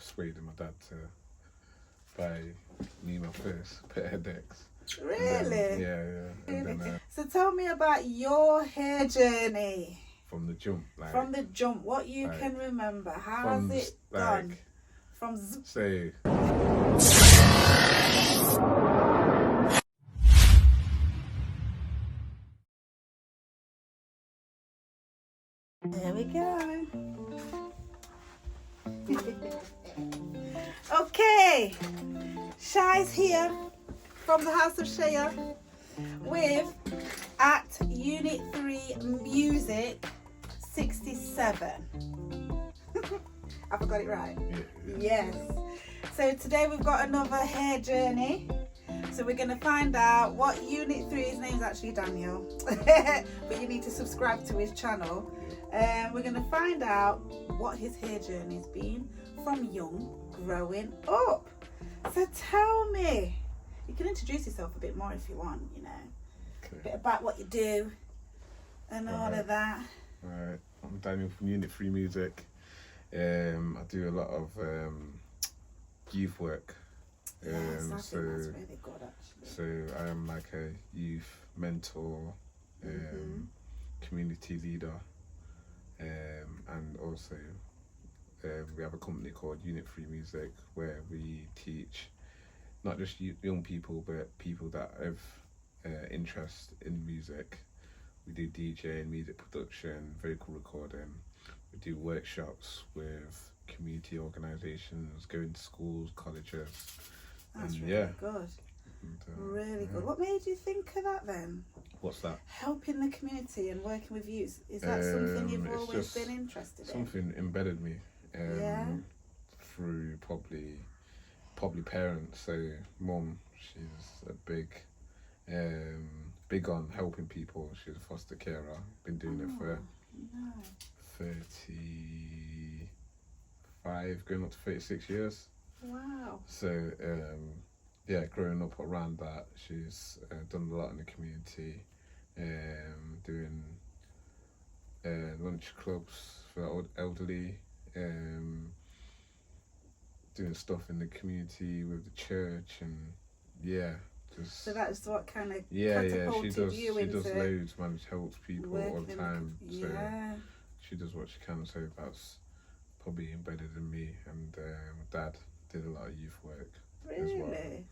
persuaded my dad to buy me my first pair of decks. Really? Yeah. And then, so tell me about your hair journey. From the jump. From the jump, what you can remember. How's it gone? From say... There we go. Okay, Shai's here from the House of Shea with at Unit 3 Music 67. Have I got it right? Yeah. Yes. So today we've got another hair journey. So we're going to find out what Unit 3, his name's actually Daniel, but you need to subscribe to his channel. We're going to find out what his hair journey has been from young growing up. So tell me, you can introduce yourself a bit more if you want, you know, a bit about what you do and all of that. Alright, I'm Daniel from Unit 3 Music. I do a lot of youth work. Yes, I think that's really good actually. So I am like a youth mentor, community leader, and also we have a company called Unit 3 Music where we teach not just young people but people that have interest in music. We do DJing, music production, vocal recording. We do workshops with community organisations, going to schools, colleges. That's really good. Really good. What made you think of that then? What's that? Helping the community and working with youth. Is that something you've always been interested in? Something embedded me through probably parents. So mum, she's a big on helping people. She's a foster carer. Been doing it for 35, going up to 36 years. Wow. So, growing up around that, she's done a lot in the community, doing lunch clubs for elderly, doing stuff in the community with the church, and so that's what kind of catapulted you into does loads, man. She helps people all the time. So she does what she can. So that's probably embedded in me. And Dad did a lot of youth work as well.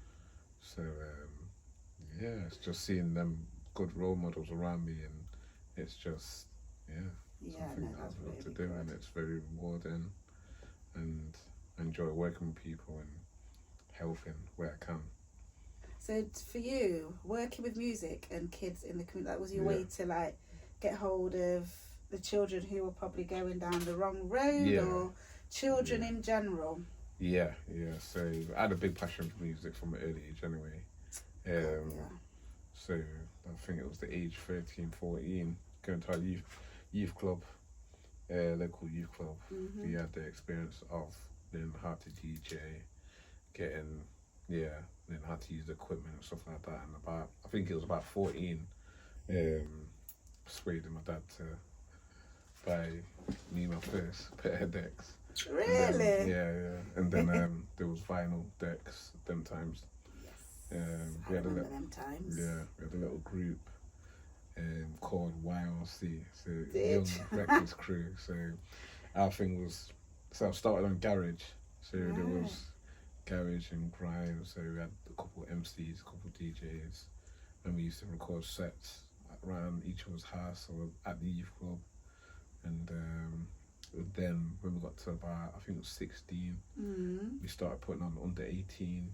So it's just seeing them good role models around me, and it's just something that I've loved to do, and it's very rewarding, and I enjoy working with people and helping where I can. So for you, working with music and kids in the community, that was your way to like get hold of the children who were probably going down the wrong road, or children in general. Yeah. So I had a big passion for music from an early age anyway. So I think it was the age 13, 14, going to our youth club, local youth club. We had the experience of learning how to DJ, learning how to use the equipment and stuff like that. And I think it was about 14, persuaded my dad to buy me my first pair of decks. Really? And then there was vinyl decks them times. Yes. We had them times. Yeah, we had a little group called YRC, so Young Records Crew. So our thing was, so I started on garage. So there was garage and grime. So we had a couple of MCs, a couple of DJs, and we used to record sets around each other's house or at the youth club. And then when we got to about, I think it was 16, we started putting on under 18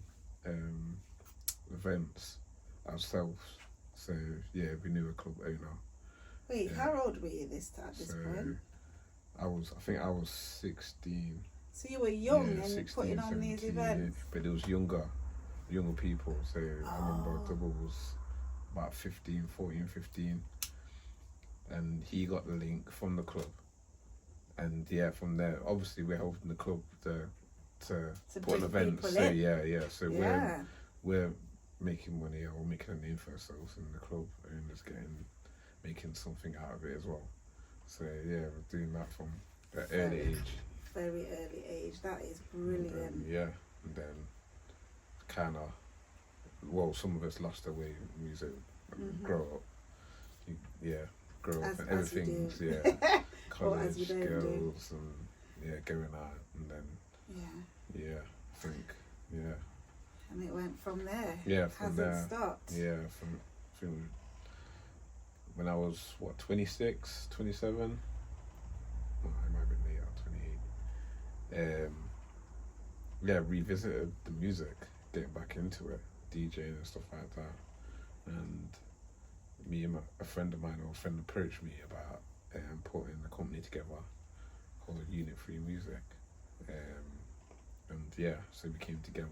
events ourselves. So we knew a club owner. Wait, how old were you this point? I think I was 16. So you were young and 16, putting on 17, these events? But there was younger people. So I remember Double was about 15, and he got the link from the club. And from there, obviously we're helping the club to put on events. So so we're making money, or making a name for ourselves, and the club owners making something out of it as well. So we're doing that from an early age. very early age. That is brilliant. And then kind of, well, some of us lost our way in music, grow up. Grow up and everything's, college, girls, and going out, and then, I think, And it went from there. Yeah, from there. Hasn't stopped. Yeah, from when I was, 26, 27? Well, I might have been later, 28. Revisited the music, getting back into it, DJing and stuff like that. And me and a friend of mine, approached me about putting a company together called Unit3 Music. So we came together,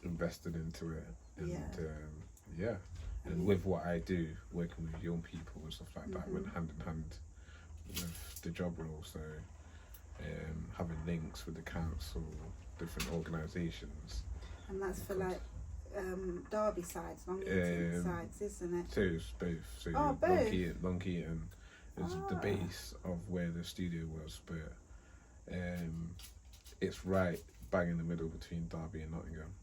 invested into it, and and with what I do, working with young people and stuff like that, went hand in hand with the job role. So having links with the council, different organisations. And that's for like Derby sides, Long Eaton sides, isn't it? So it's both. So both. Long Eaton is the base of where the studio was, but it's right bang in the middle between Derby and Nottingham.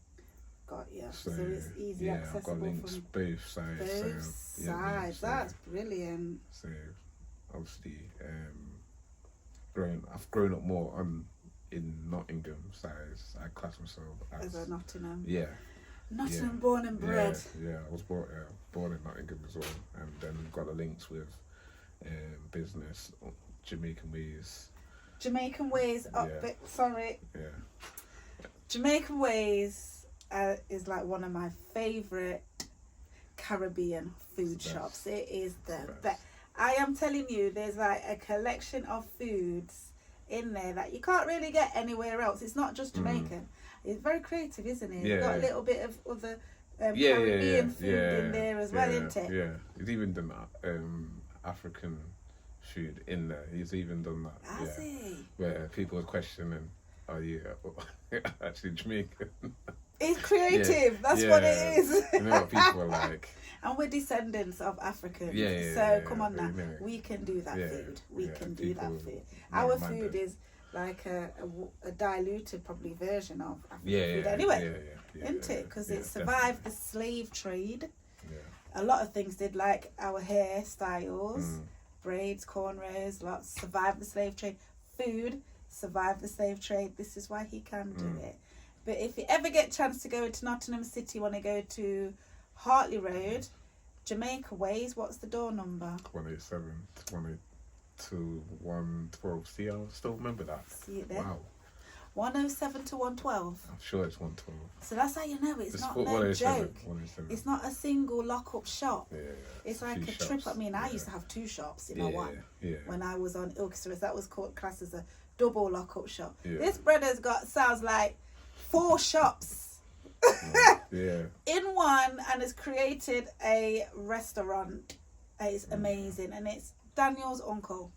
Got you. So it's easy accessible. I've got links from both sides. Both sides. That's brilliant. So obviously, I've grown up more in Nottingham sides. I class myself as a Nottingham. Yeah. Nottingham born and bred. Yeah, I was born in Nottingham as well, and then got the links with business, Jamaican ways. Jamaican ways. Sorry. Yeah. Jamaican ways is like one of my favourite Caribbean food shops. It is the best. I am telling you, there's like a collection of foods in there that you can't really get anywhere else. It's not just Jamaican. It's very creative, isn't it? You've got a little bit of other Caribbean food in there as well, isn't it? Yeah, he's even done that. African food in there. He's even done that. Has he? Where people are questioning, are you actually Jamaican? It's creative. That's what it is. You know what people are like. And we're descendants of Africans. Come on now. We can do that food. We can do that food. Our food is like a diluted probably version of African food anyway. Isn't it? Because it survived the slave trade. A lot of things did, like our hairstyles, braids, cornrows, lots survived the slave trade. Food survived the slave trade. This is why he can do it. But if you ever get a chance to go into Nottingham City, want to go to Hartley Road, Jamaica Ways, what's the door number? 187, 182, 112. See, I still remember that. See it there? Wow. 107 to 112. I'm sure it's 112. So that's how you know it's not no joke. 107. It's not a single lock-up shop. It's like a trip. Shops. I mean, I used to have 2 shops in my one when I was on Ilkeston. That was classed as a double lock-up shop. This brother's sounds like 4 shops in one, and has created a restaurant. It's amazing, and it's Daniel's uncle.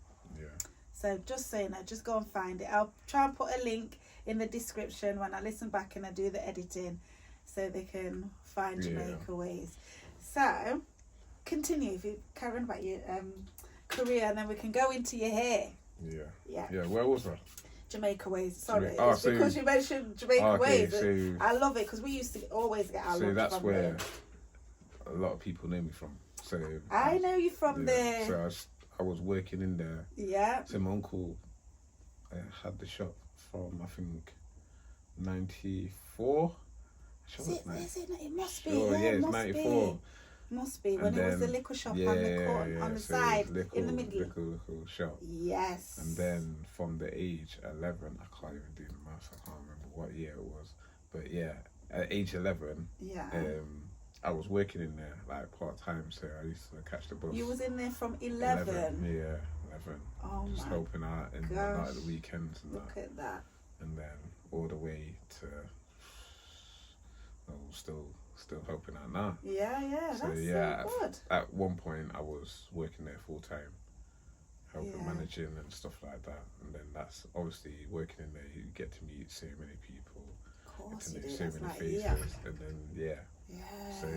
So just saying that, just go and find it. I'll try and put a link in the description when I listen back and I do the editing, so they can find Jamaica Ways. So continue, if you carry on about your career, and then we can go into your hair. Where was I? Jamaica Ways. Sorry, because you mentioned Jamaica Ways. So, I love it, because we used to always get our lunch that's from where there. A lot of people know me from. So I know you from there. So I was working in there. Yeah. So my uncle had the shop from, I think, 94. It must be. It's 94. Must be when it was the liquor shop on the corner, on the side, in the middle. Liquor shop. Yes. And then from the age 11, I can't even do the maths. I can't remember what year it was, but at age 11, I was working in there like part time, so I used to catch the bus. You was in there from 11? 11. Oh just my helping out and whatnot at the weekends and Look at that. And then all the way to still helping out now. That's so good. At one point I was working there full time, helping managing and stuff like that. And then that's obviously working in there, you get to meet so many people, of course get to you know do. so many faces, and then so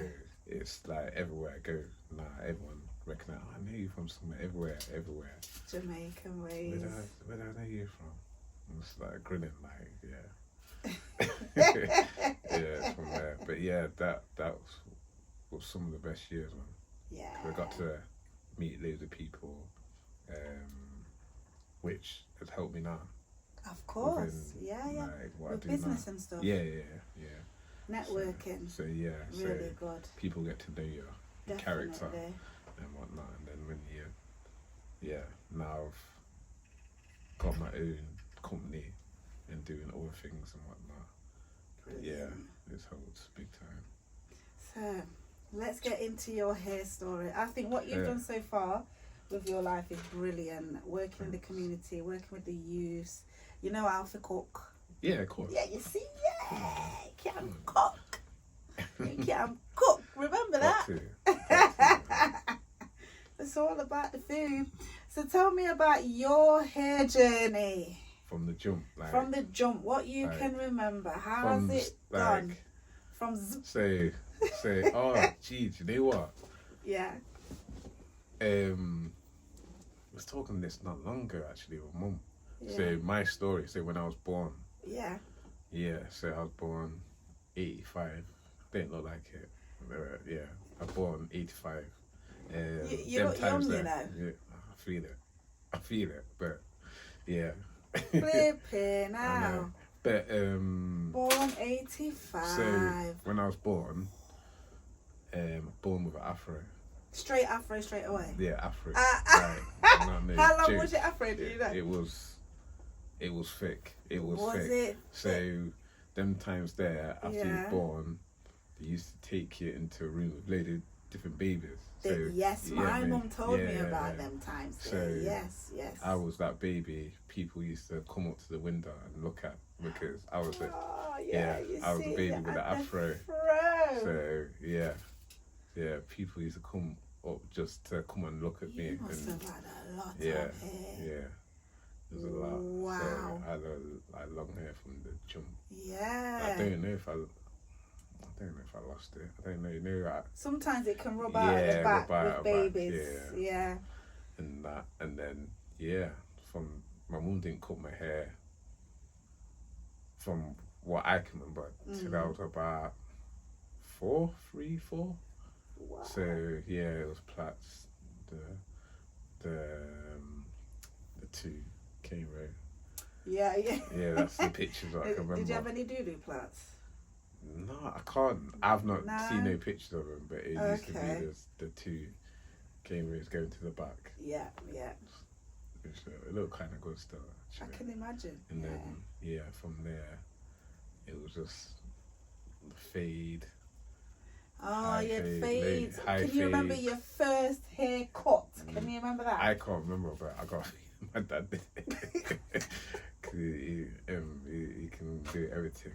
it's like everywhere I go now, everyone reckon I know you from somewhere, everywhere. Jamaican ways. Where do I know you from? I'm just like grinning, like, yeah. Yeah, from there. But yeah, that was some of the best years, man. Yeah. I got to meet loads of people, which has helped me now. Of course. Within, like, what With I do business now. and stuff. Yeah. Networking. So yeah, Really good. people get to know your Definitely. character and whatnot, and then when now I've got my own company and doing all things and whatnot. Brilliant. Yeah, it's helped big time. So let's get into your hair story. I think what you've done so far with your life is brilliant. Working in the community, working with the youths. You know how to cook. Yeah, of course. Yeah, you see, you can cook. You can cook. Remember that? It's all about the food. So tell me about your hair journey. From the jump, like. From the jump, what you can remember. How's it gone? From say, oh, geez, you know what? Yeah. I was talking this not long ago, actually, with Mum. Yeah. So my story, so when I was born. Yeah. Yeah, so I was born 85. Didn't look like it. Yeah, I was born 85. You look young, you know. Yeah, I feel it, but yeah. Flipping now. But born 85. So when I was born with an afro. Straight afro straight away. Yeah, afro. How long was your afro? Do you know? It was thick. It was thick. It? So them times there after you're born, they used to take you into a room with loads of different babies. So, yes, my mum told me about them times. So yes. I was that baby. People used to come up to the window and look at because I was I was a baby with an afro. So yeah, people used to come up just to come and look at me. You must have had a lot of hair. Yeah. Yeah. There's a lot. Wow. So I had long hair from the jump. Yeah. I don't know if I lost it. I don't know. You know, sometimes it can rub out at the back with babies. Yeah. And that, and then from my mum didn't cut my hair. From what I can remember, till I was about 3, 4. Wow. So it was plaits. The 2 came right. Yeah. Yeah, that's the pictures I can remember. Did you have any doo-doo plaits? No, I can't. I've not seen no pictures of them, but it used to be the 2 cameras going to the back. Yeah. It looked kind of good still, actually. I can imagine. And then, from there, it was just the fade. Oh, you had fades. Can you remember your first haircut? Can you remember that? I can't remember, but I got my dad did. Cause he can do everything.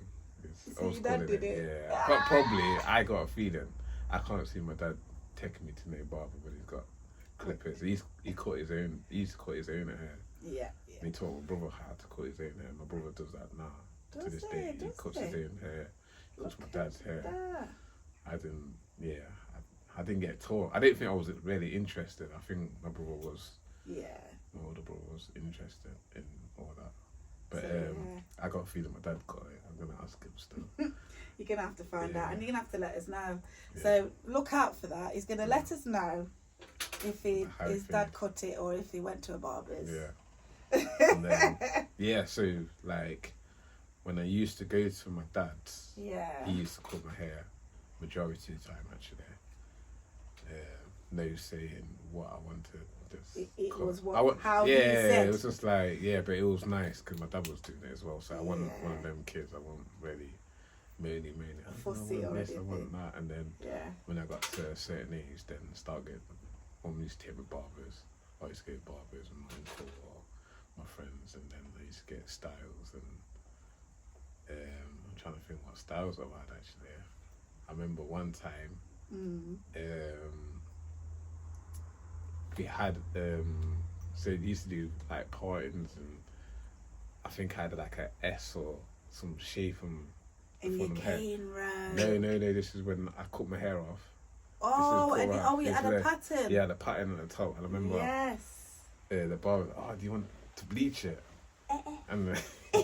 So your dad did it? Yeah. But probably, I got a feeling. I can't see my dad taking me to no barber, but he's got clippers. He cut his own. He used to cut his own hair. Yeah. And he taught my brother how to cut his own hair. My brother does that now. To this day, he cuts his own hair. Cuts my dad's hair. I didn't get taught. I didn't think I was really interested. I think my brother was. Yeah. My older brother was interested in all that. But I got a feeling my dad got it. I'm gonna ask him still. You're gonna have to find out, and you're gonna have to let us know. Yeah. So look out for that. He's gonna let us know if his dad cut it or if he went to a barber's. Yeah. And then, so like when I used to go to my dad's, he used to cut my hair majority of the time actually. No saying what I wanted. It was how he said. It was just like but it was nice because my dad was doing it as well. So I wasn't one of them kids. I wasn't really mainly. I want that, and then when I got to a certain age, then start getting. Mum used to take me barbers. I used to go to barbers and my uncle or my friends, and then I used to get styles. And I'm trying to think what styles I've had actually. I remember one time. We had so it used to do like partings, and I think I had like a S or some shape from in your cane round. No, this is when I cut my hair off Oh, This is and cool, you had a pattern. Yeah, the pattern at the top. And I remember the barber, do you want to bleach it? And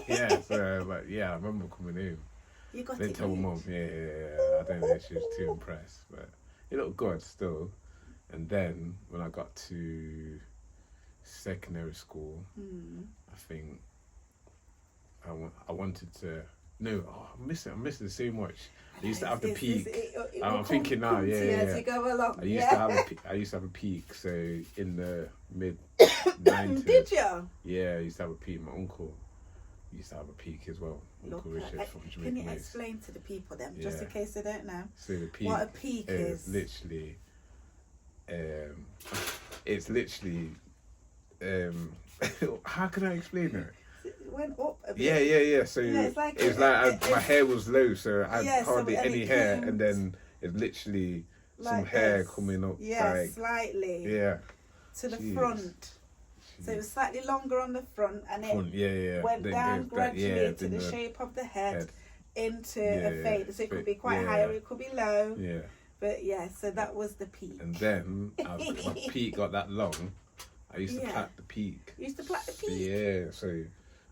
yeah, so like, yeah, I remember coming in. You got Then it tell my mum, yeah. I don't know if she was too impressed, but it looked good still. And then when I got to secondary school, I think I wanted to. No, I'm missing it so much. I used to have the peak. I'm thinking now, yeah. As you go along. I used to have a peak. So in the mid 90s. Did you? Yeah, I used to have a peak. My uncle used to have a peak as well. Uncle Richard from Jamaica. Can you explain to the people then, just in case they don't know? So the peak. What a peak is. Literally. It's literally. How can I explain it? It went up a bit. Yeah. So it's like my hair was low, so I had hardly any hair, and then it's literally like some hair coming up. Yeah, slightly. Yeah. To the front. So it was slightly longer on the front, and it went down gradually to the shape of the head into a fade. So it could be quite high or it could be low. Yeah. But yeah, so that was the peak. And then my peak got that long. I used to plait the peak. You used to plait the peak? Yeah, so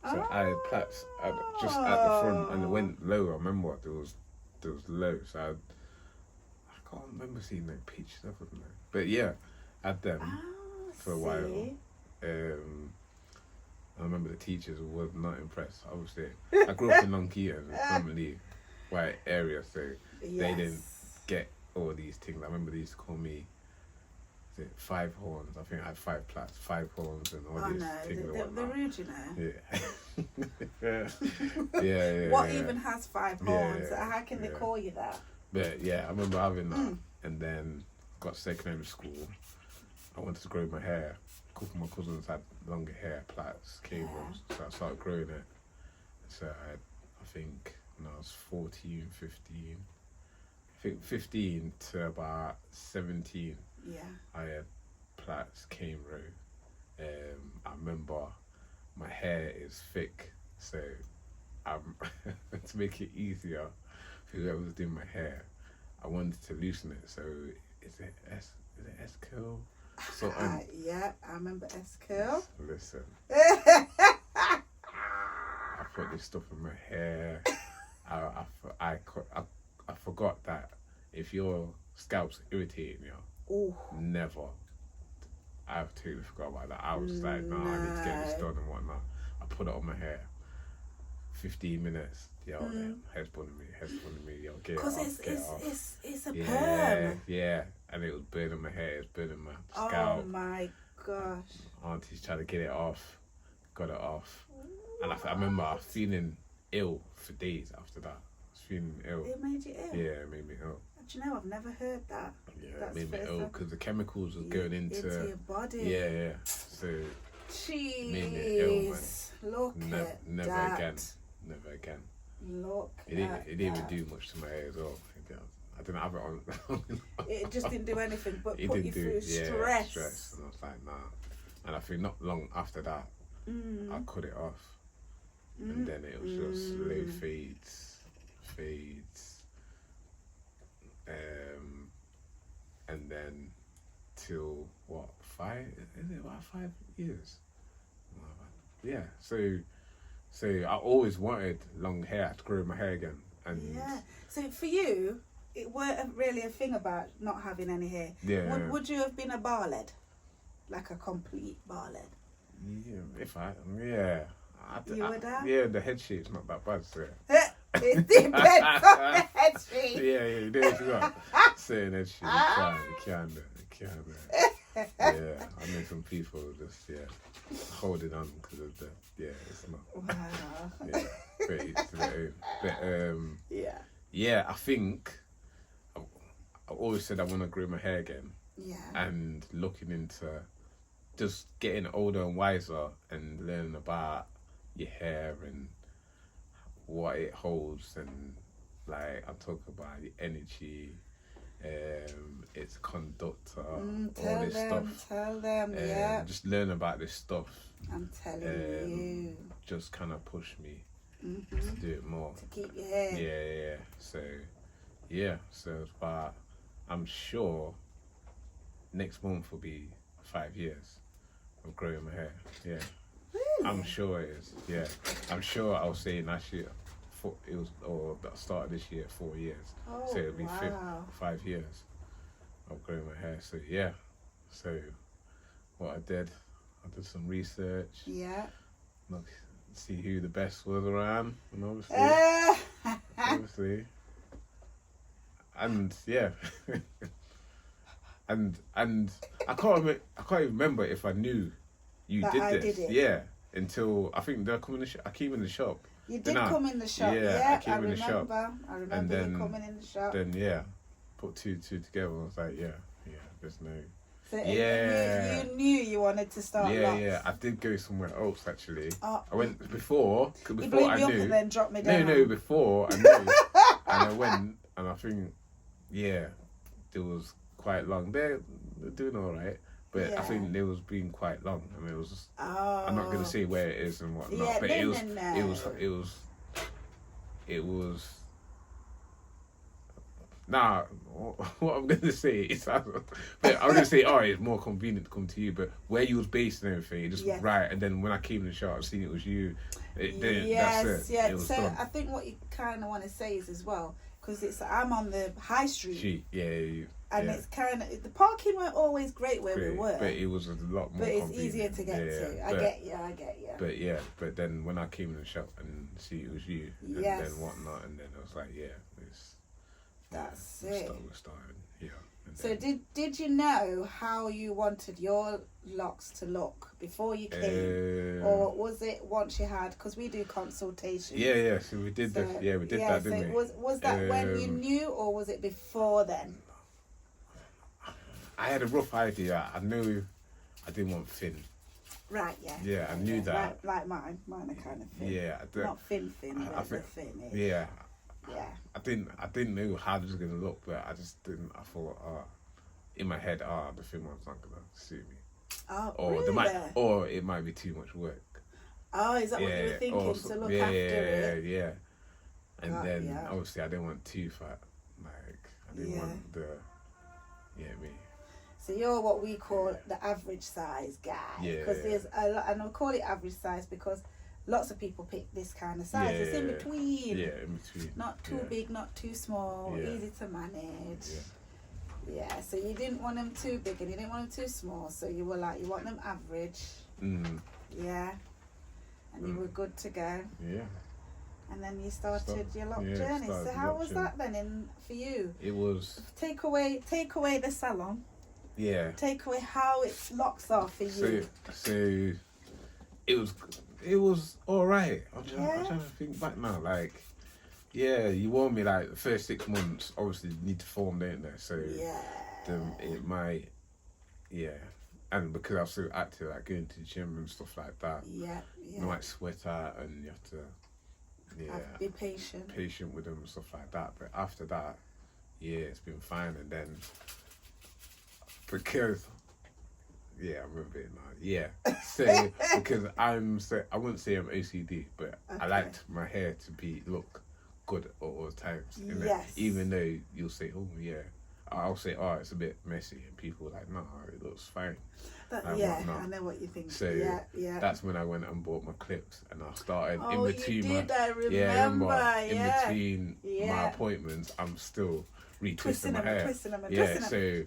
I had plaits just at the front, and it went low. I remember there was low, so I can't remember seeing like peach stuff with them. But yeah, I had them for a while. I remember the teachers were not impressed. Obviously, I grew up in Lonkeaton, a predominantly white area, so they didn't get all these things. I remember they used to call me, is it 5 horns? I think I had 5 plaits, 5 horns, and all these things. They're rude, you know. Yeah. What even has 5 horns? How can they call you that? But yeah, I remember having that, and then got to secondary school. I wanted to grow my hair. A couple of my cousins had longer hair, plaits, cables, so I started growing it. So I think when I was 14, 15. I think 15 to about 17, I had plaits, cane row. I remember my hair is thick, so to make it easier for whoever was doing my hair, I wanted to loosen it. So is it S curl? So yeah, I remember S curl. Listen, I put this stuff in my hair. I forgot that if your scalp's irritating you, never. I totally forgot about that. I was like, no, I need to get this done and whatnot. I put it on my hair. 15 minutes. Hair's burning me. Get it off. Because it's a perm. Yeah. And it was burning my hair. It was burning my scalp. Oh my gosh. Auntie's trying to get it off. Got it off. And I remember I was feeling ill for days after that. I was feeling ill. It made you ill? Yeah, it made me ill. Do you know, I've never heard that. Yeah, it made me ill because the chemicals was going into your body. Yeah. So jeez. Made me ill, man. Look at never that. Never again. Look it didn't even do much to my hair as well. I didn't have it on. It just didn't do anything but put you through stress. And I was like, nah. And I think not long after that, I cut it off. And then it was just slow fades. And then till what, 5? Is it about 5 years? Yeah. So I always wanted long hair, to grow my hair again. And so for you, it weren't really a thing about not having any hair. Yeah. Would you have been a barled? Like a complete barled? Yeah, you would have? Yeah, the head shape's not that bad, so. It depends on the head shape. Yeah, you know what you got. Saying head shape, you can. Yeah, I know some people just, holding on because of the, it's not. Wow. Yeah, but it's their own. But, yeah, I think I always said I want to grow my hair again. Yeah. And looking into just getting older and wiser and learning about your hair and what it holds, and like I'm talking about the energy, its conductor, all this stuff. Tell them, just learn about this stuff. I'm telling you. Just kind of push me to do it more. To keep your hair. Yeah. So it's about I'm sure next month will be 5 years of growing my hair. Yeah. Really? I'm sure it is. Yeah. I'm sure I'll say last year, or the start of this year, 4 years. Oh, So it'll be wow. 5 years of growing my hair. So yeah. So what I did some research. Yeah. Look, see who the best was around, and obviously, and yeah, and I can't even remember if I knew you That did I this. did it. Yeah, until I think I came in the shop. You did come in the shop. Yeah, I came in the shop. I remember you coming in the shop. Then yeah, put two together. And I was like, yeah, there's no. So Yeah. you knew you wanted to start locks. Yeah. I did go somewhere else actually. Oh. I went before You blew I me up knew. and then dropped me down. No, before I knew, and I went, and I think, yeah, it was quite long. They're doing all right, but I think they was being quite long, and it was. Just, I'm not gonna say where it is and whatnot, Yeah, but no. it was. Nah, what I'm gonna say is, but I'm gonna say, it's more convenient to come to you. But where you was based and everything, it just was right. And then when I came in the shop, I seen it was you. That's it. It was so done. I think what you kind of want to say is as well, because I'm on the high street. And it's kind of, the parking weren't always great where we were. But it was a lot more. But it's convenient. easier to get to. I get you. But then when I came in the shop and see it was you, and then whatnot, and then I was like, that's it. We're starting, yeah. So did you know how you wanted your locks to look before you came, or was it once you had? Because we do consultations. Yeah. So we did that. Yeah, we did that, didn't we? Was that when you knew, or was it before then? I had a rough idea. I knew I didn't want thin. Right. Yeah. Yeah, I knew that. Like mine are kind of thin. Yeah, not thin. I think thin. Yeah. Yeah. I didn't know how it was gonna look, but I just didn't. I thought, in my head, the thin one's not gonna suit me. Oh, or really? Or it might be too much work. Oh, is that what you were thinking? To look after it? Yeah. And then obviously I didn't want too fat. Like I didn't want the. Yeah, me. So you're what we call the average size guy. Yeah. Because there's a lot, and I'll call it average size because lots of people pick this kind of size. It's in between. Yeah, in between. Not too big, not too small. Easy to manage. Yeah. So you didn't want them too big and you didn't want them too small. So you were like, you want them average. Yeah. And you were good to go. Yeah. And then you started your lock journey. So how was that then for you? It was. Take away the salon. Yeah. Take away how it locks off for you. So it was all right. I'm trying to think back now. Like, you warned me like the first 6 months. Obviously, you need to form, don't they? So it might, and because I was so active, like going to the gym and stuff like that. You might sweat out, and you have to, be patient with them and stuff like that. But after that, it's been fine. And then because. Yeah, I remember it now. Yeah. So because I wouldn't say I'm OCD, but I liked my hair to look good at all times. Yes. Even though you'll say, I'll say, it's a bit messy, and people are like, no, it looks fine. I know what you think. So that's when I went and bought my clips, and I started in between in between my appointments, I'm still retwisting my hair. Twisting them. So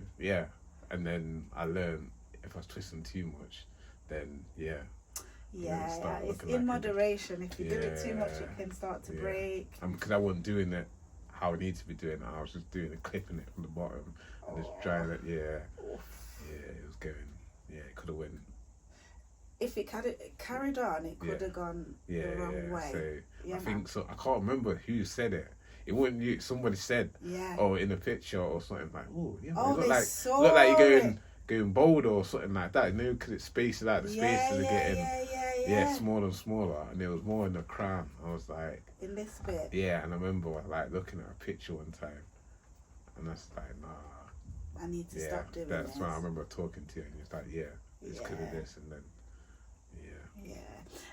and then I learned. If I was twisting too much, then it's in moderation. If you do it too much, it can start to break. Because I wasn't doing it how I need to be doing it. I was just doing it, clipping it from the bottom and just drying it. It was going. It could have went. If it carried on, it could have gone the wrong way. So I think so. I can't remember who said it. It wasn't you. Somebody said, or in a picture or something like, it looked like you're going bold or something like that, because it spaces out. The spaces are getting smaller and smaller, and it was more in the crown. I was like, in this bit. Yeah, and I remember like looking at a picture one time, and I was like, nah, I need to stop doing that's this. when I remember talking to you, and it's like, it's because of this, and then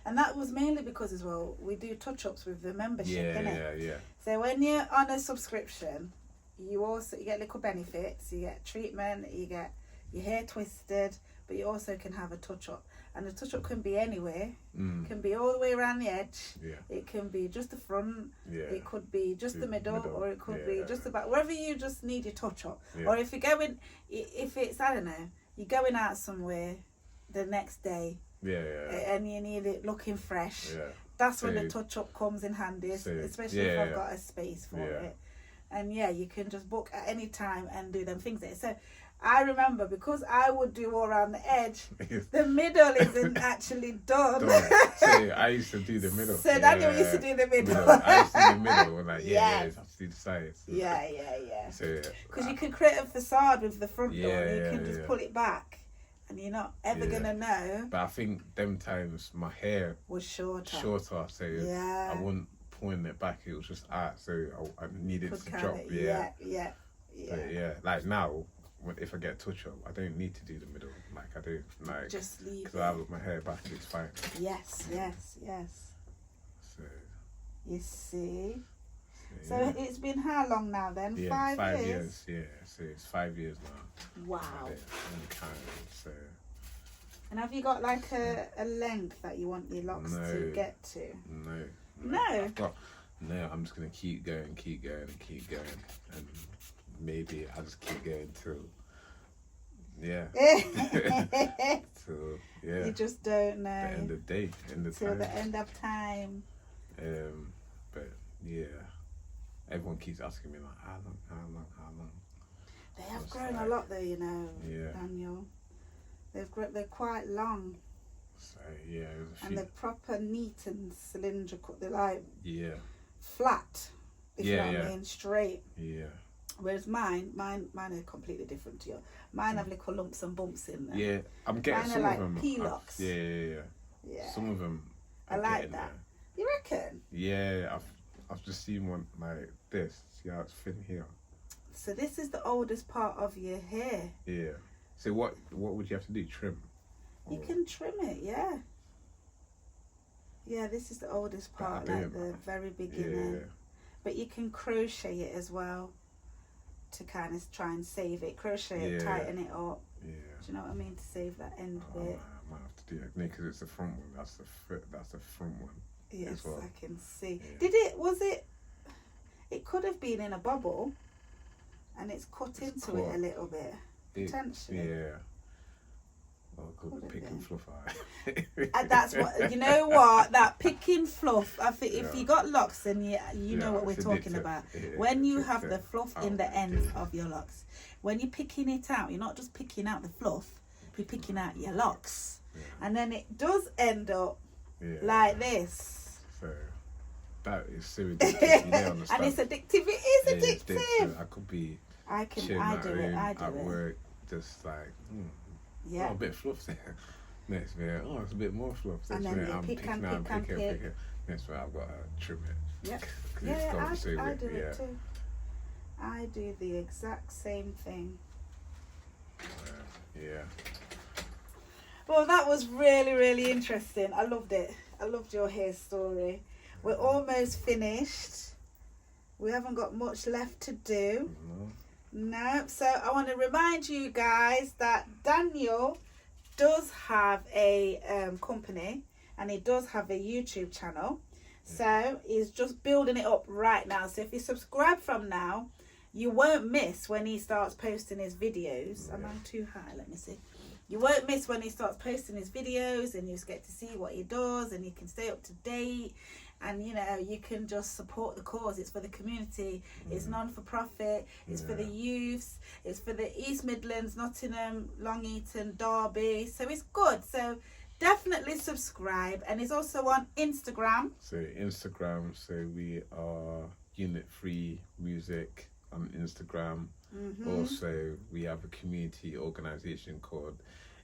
and that was mainly because as well we do touch-ups with the membership, innit? Yeah. So when you're on a subscription, you get little benefits. You get treatment, you get your hair twisted, but you also can have a touch-up. And the touch-up can be anywhere. It can be all the way around the edge. Yeah. It can be just the front. Yeah. It could be just the middle, or it could be just yeah. about wherever you just need your touch-up. Yeah. Or if you're going, if it's, I don't know, you're going out somewhere the next day. Yeah. And you need it looking fresh. Yeah. That's when the touch-up comes in handy, especially if I've got a space for it. And you can just book at any time and do them things there. So I remember, because I would do all around the edge, the middle isn't actually done. So I used to do the middle. So Daniel used to do the middle. I used to do the middle. When like, you have to do the sides. Yeah. So because you can create a facade with the front door, and you can just pull it back, and you're not ever gonna know. But I think them times my hair was shorter, so I wasn't pulling it back. It was just out, so I needed to drop. Like now, if I get a touch up, I don't need to do the middle. Like I do, like just leave. Because I have my hair back, it's fine. Yes. So you see. So it's been how long now then? Yeah, 5 years. Yeah, so it's 5 years now. Wow. So. And have you got like a length that you want your locks to get to? No. I'm just gonna keep going, and maybe I'll just keep going till. You just don't know. The end of the day, till the end of time. But everyone keeps asking me like, how long? They have grown a lot though, you know, Yeah. Daniel. They're quite long. So it was a few. And they're proper neat and cylindrical. They're like flat, if you know what I mean, straight. Yeah. Whereas mine are completely different to yours. Mine have little lumps and bumps in there. Yeah, I'm getting mine some are of them. P-locks. Yeah. Some of them. I like that. You reckon? Yeah, I've just seen one like this. See how it's thin here. So this is the oldest part of your hair. Yeah. So what would you have to do? Trim? You can trim it, yeah. Yeah, this is the oldest part, like the very beginning. Yeah. But you can crochet it as well to kind of try and save it. Crochet it, tighten it up. Yeah. Do you know what I mean? To save that end bit. I might have to do that because it's the front one. That's the front one. Yes, as well. I can see. Yeah. It could have been in a bubble and it's cut into it a little bit. Potentially. Yeah. Oh, good pick and fluff eye. And that's what, you know what, that picking fluff, I think if you got locks, then you know what we're talking about. When you have the fluff in the ends of your locks, when you're picking it out, you're not just picking out the fluff, you're picking out your locks. Yeah. And then it does end up like this. So that is so addictive. You don't understand. And it's addictive. It is addictive. I could be I do it. at work, just like, a bit of fluff there. Next minute, it's a bit more fluff. And then I'm pick picking and pick. Next minute, I've got to trim it. Yep. I do it too. I do the exact same thing. Yeah. Well, that was really, really interesting. I loved it. I loved your hair story. We're almost finished. We haven't got much left to do. No. So I want to remind you guys that Daniel does have a company and he does have a YouTube channel. So he's just building it up right now. So if you subscribe from now, you won't miss when he starts posting his videos. Am I too high? Let me see. You won't miss when he starts posting his videos, and you just get to see what he does, and you can stay up to date, and you can just support the cause. It's for the community. It's non-for-profit. It's for the youths. It's for the East Midlands, Nottingham, Long Eaton, Derby. So it's good. So definitely subscribe. And it's also on Instagram. So Instagram. So we are Unit3 Music on Instagram. Also, we have a community organisation called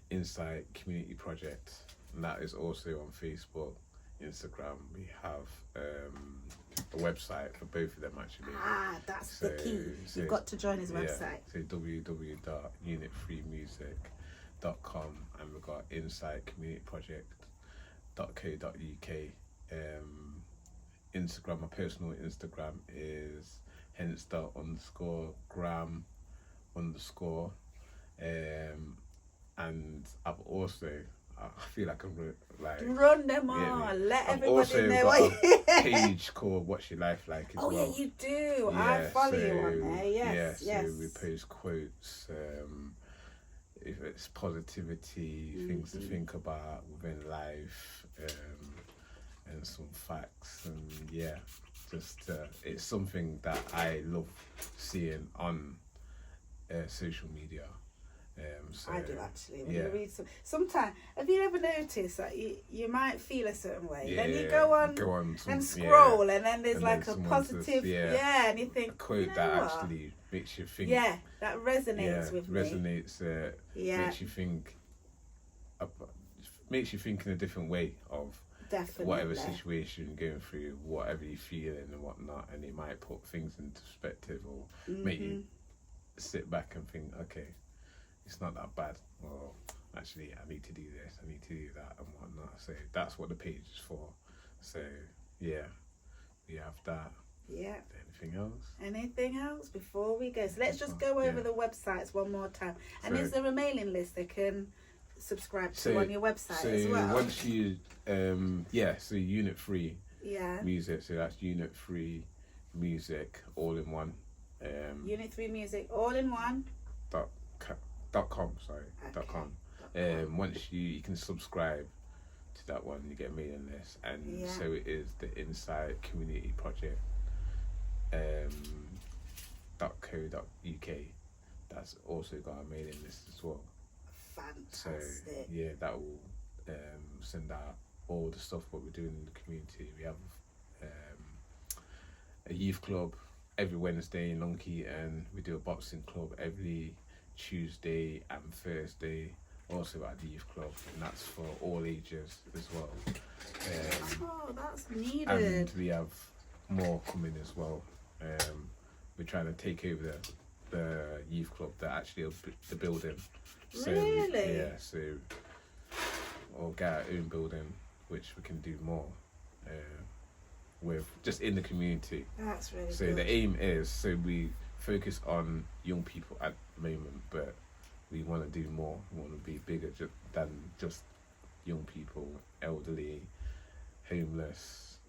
Insight Community Project, and that is also on Facebook, Instagram. We have a website for both of them actually. That's the key. You've got to join his website. So www.unit3music.com, and we've got insightcommunityproject.co.uk. Instagram, my personal Instagram is hence the _gram_, and I've also, I feel like I'm like run them on. Let everybody know what a page called What's Your Life Like as well. Oh yeah, you do. I follow you on there. Yes, yes. So we post quotes, if it's positivity, things to think about within life, and some facts, and just it's something that I love seeing on social media. So, I do actually. When you read sometimes, have you ever noticed that you might feel a certain way, then you go on and scroll, and then there's like a positive, and you think a quote that actually makes you think. Yeah, that resonates with me. Makes you think. Makes you think in a different way of whatever situation you're going through, whatever you're feeling and whatnot, and it might put things into perspective or make you sit back and think, okay, it's not that bad, or actually I need to do this, I need to do that and whatnot. So that's what the page is for. So we have that. Yeah. Anything else before we go? So let's just go over the websites one more time. And is there a mailing list they can subscribe to on your website as well? Once you so Unit3 music, so that's Unit3 music all in one. Unit3 music all in one. .com. Once you can subscribe to that one, you get a mailing list, and so it is the Inside Community Project .co.uk. That's also got a mailing list as well. Fantastic. So that will send out all the stuff what we're doing in the community. We have a youth club every Wednesday in Lonky, and we do a boxing club every Tuesday and Thursday, also at the youth club, and that's for all ages as well. That's needed. And we have more coming as well. We're trying to take over the youth club, the building. So, really? Or get our own building, which we can do more with just in the community. That's really so good. The aim is, we focus on young people at the moment, but we want to do more. We want to be bigger than just young people, elderly, homeless,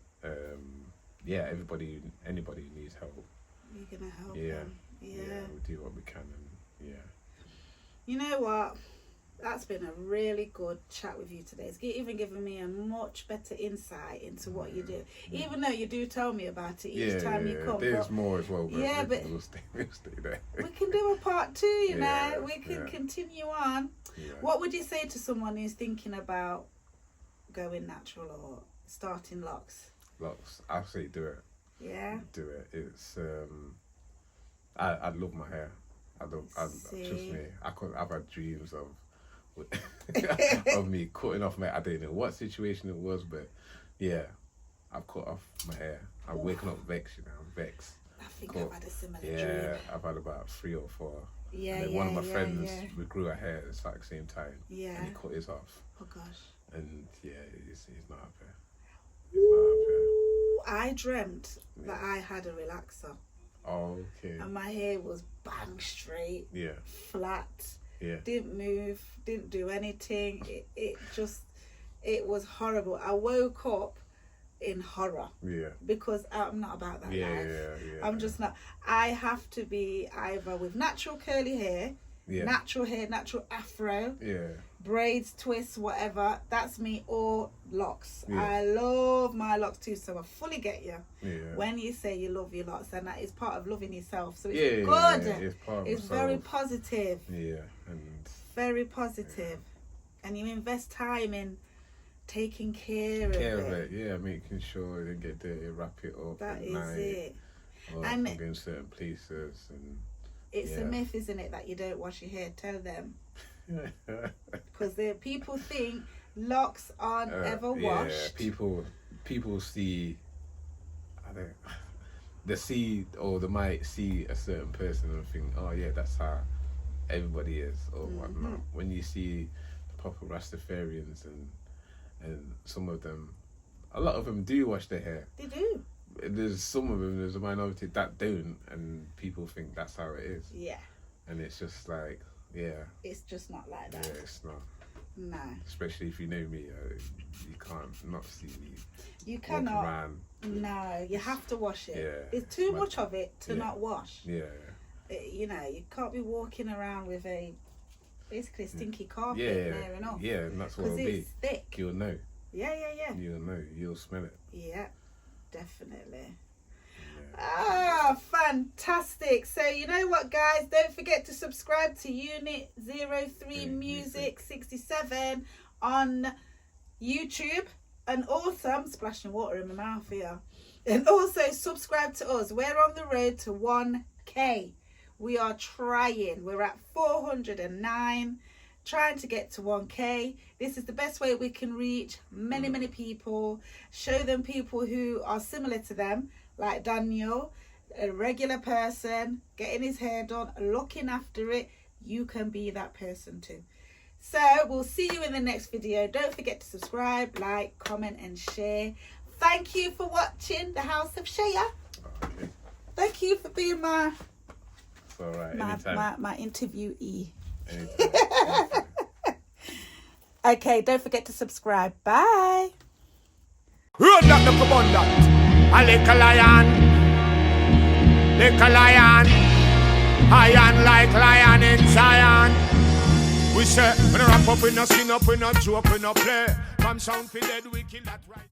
anybody who needs help. You're gonna help them. We'll do what we can, and You know what? That's been a really good chat with you today. It's even given me a much better insight into what you do. Even though you do tell me about it each time you come. There's more as well, but but we'll stay there. We can do a part 2, you know. We can continue on. Yeah. What would you say to someone who's thinking about going natural or starting locks? Locks, I'll say do it. Yeah. Do it. It's I love my hair. Trust me. I've had dreams of of me cutting off my. I don't know what situation it was, but I've cut off my hair. I'm waking up vexed. I'm vexed. I think I've had a similar dream. Yeah, I've had about 3 or 4. Yeah, and one of my friends, we grew our hair at the same time. Yeah. And he cut his off. Oh gosh. And he's not happy. I dreamt that I had a relaxer. Oh, okay. And my hair was bang straight. Yeah. Flat. Yeah. Didn't move. Didn't do anything. It was horrible. I woke up in horror. Yeah. Because I'm not about that life. Yeah. I'm just not. I have to be either with natural curly hair, natural hair, natural afro, braids, twists, whatever. That's me, or locks. I love my locks too, so I fully get you. When you say you love your locks, and that is part of loving yourself. So it's good. It's very positive. Yeah. And very positive. And you invest time in taking care of it. Yeah, making sure it didn't get dirty, wrap it up. That is night, it. And going certain places, and it's a myth, isn't it, that you don't wash your hair? Tell them. Because people think locks aren't ever washed. People see, they might see a certain person and think, oh yeah, that's how everybody is, or whatnot. When you see the proper Rastafarians and some of them, a lot of them do wash their hair. They do. there's some of them, there's a minority that don't, and people think that's how it is. Yeah. And it's just like, yeah. It's just not like that. Yeah, it's not. No. Especially if you know me, you can't not see me. You cannot. Around. No, you have to wash it. Yeah. It's too much of it to not wash. Yeah. You know, you can't be walking around with basically a stinky carpet near enough. Yeah, and that's what it'll be. Because it's thick. You'll know. Yeah. You'll know. You'll smell it. Yeah, definitely. Yeah. Ah, fantastic. So you know what, guys, don't forget to subscribe to Unit3 Music 67 on YouTube, and also I'm splashing water in my mouth here, and also subscribe to us. We're on the road to 1k. We are trying. We're at 409, trying to get to 1k. This is the best way we can reach many people, show them people who are similar to them, like Daniel, a regular person, getting his hair done, looking after it. You can be that person too. So we'll see you in the next video. Don't forget to subscribe, like, comment and share. Thank you for watching The House of Shea. Okay. Thank you for being my All right. my interviewee. Anytime. Okay, don't forget to subscribe. Bye. Road that look abundant. A little lion, iron like lion in Zion. We say, when I wrap up, we no skin up, we no joke, we no play. From sound for dead, we kill that right.